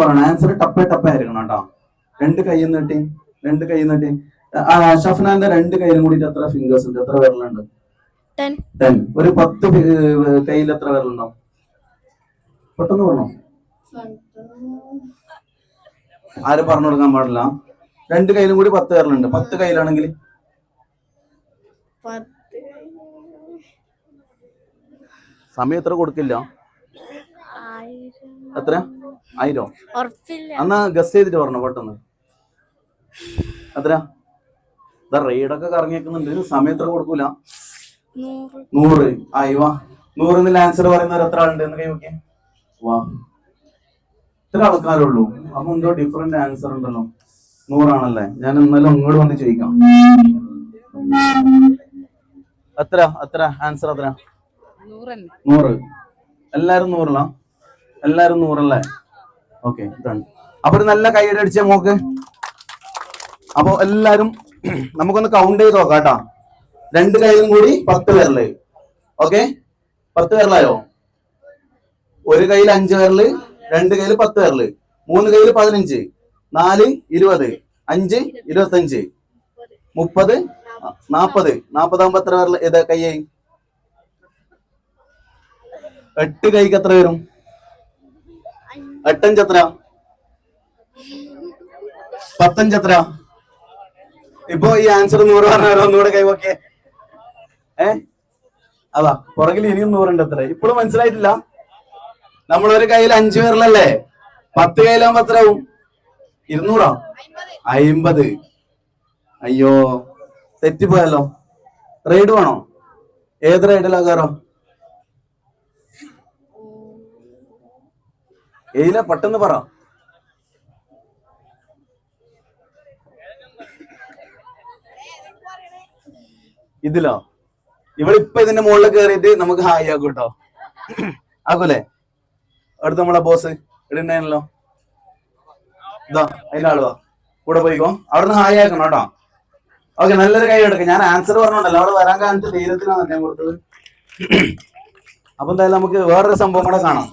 പറയണം. ആൻസർ ടപ്പായിരിക്കണം കേട്ടോ. രണ്ട് കൈ നീട്ടി. ഷഫ്നാന്റെ രണ്ട് കയ്യിലും കൂടിയിട്ട് എത്ര ഫിംഗേഴ്സ് ഉണ്ട്? എത്ര വിരലുണ്ട്? 10. ഒരു 10 കയ്യിൽ എത്ര വിരലുണ്ടാവും? പെട്ടെന്ന് പറഞ്ഞോ. ആരും പറഞ്ഞു കൊടുക്കാൻ പാടില്ല. രണ്ട് കയ്യിലും കൂടി 10 വിരലുണ്ട്. 10 കയ്യിലാണെങ്കിൽ സമയം എത്ര കൊടുക്കില്ല? എത്ര? 1000? എന്നാ ഗസ് ചെയ്തിട്ട് പറഞ്ഞോ പെട്ടെന്ന്. എത്ര? റെയ്ഡൊക്കെ കറങ്ങിയേക്കുന്നുണ്ട്. സമയം എത്ര കൊടുക്കൂല? 100. വാ 100 ആൻസർ പറയുന്നവർ എത്ര ആളുണ്ട് എന്ന് കൈ നോക്കിയേ. വാ, ഇത്ര ആൾക്കാരുള്ളൂ. അപ്പൊ എന്തോ ഡിഫറെന്റ് ആൻസർ ഉണ്ടല്ലോ. 100 ആണല്ലേ? ഞാൻ ഇന്നലെ ഇങ്ങോട്ട് വന്ന് ചോദിക്കാം. എത്ര ആൻസർ? എത്ര? 100. എല്ലാരും 100? എല്ലാരും 100 അല്ലേ? ഓക്കെ, അപ്പൊ ഒരു നല്ല കൈയ്യടി അടിച്ചേ മോക്ക്. അപ്പൊ എല്ലാരും നമുക്കൊന്ന് കൗണ്ട് ചെയ്ത് നോക്കാം കേട്ടോ. രണ്ട് കൈയിലും കൂടി 10 വിരല്. ഓക്കെ, 10 വിരലായോ? ഒരു കയ്യിൽ 5 വിരല്, രണ്ട് കയ്യിൽ 10 വിരല്, 3 കയ്യിൽ 15, 4 20, 5 25, 30, 40. 40 ആകുമ്പോ എത്ര വിരല്? ഏതാ കൈയായി? 8 കൈക്ക് എത്ര വരും? 8 എത്ര? 15 എത്ര? ഇപ്പൊ ഈ ആൻസർ 100 പറഞ്ഞാൽ ഒന്നുകൂടെ കൈവക്കെ. അതാ പുറകിൽ ഇനിയും 100 ഉണ്ട്. എത്ര ഇപ്പോഴും മനസ്സിലായിട്ടില്ല? നമ്മളൊരു കയ്യിൽ 5 വിരലല്ലേ? 10 കയ്യിലാകുമ്പോ എത്ര ആവും? 200? 50. അയ്യോ, തെറ്റിപ്പോയല്ലോ. റൈഡ് വേണോ? ഏത് റൈഡിലാകാറോ? ഏതില? പെട്ടെന്ന് പറ. ഇതിലോ? ഇവളിപ്പൊ ഇതിന്റെ മുകളിൽ കയറിയിട്ട് നമുക്ക് ഹായ് ആക്കും കേട്ടോ. ആക്കൂലേ? അടുത്ത് നമ്മളെ ബോസ് ഇടുന്നല്ലോ. ഇതാ അതിന്റെ ആളുവാ കൂടെ പോയിക്കോ. അവിടുന്ന് ഹായ് ആക്കണം കേട്ടോ. ഓക്കെ, നല്ലൊരു കൈ എടുക്കാം. ഞാൻ ആൻസർ പറഞ്ഞോണ്ടല്ലോ അവിടെ വരാൻ കാണിച്ച ധൈര്യത്തിലാണ് ഞാൻ കൊടുത്തത്. അപ്പൊ എന്തായാലും നമുക്ക് വേറൊരു സംഭവം കൂടെ കാണാം.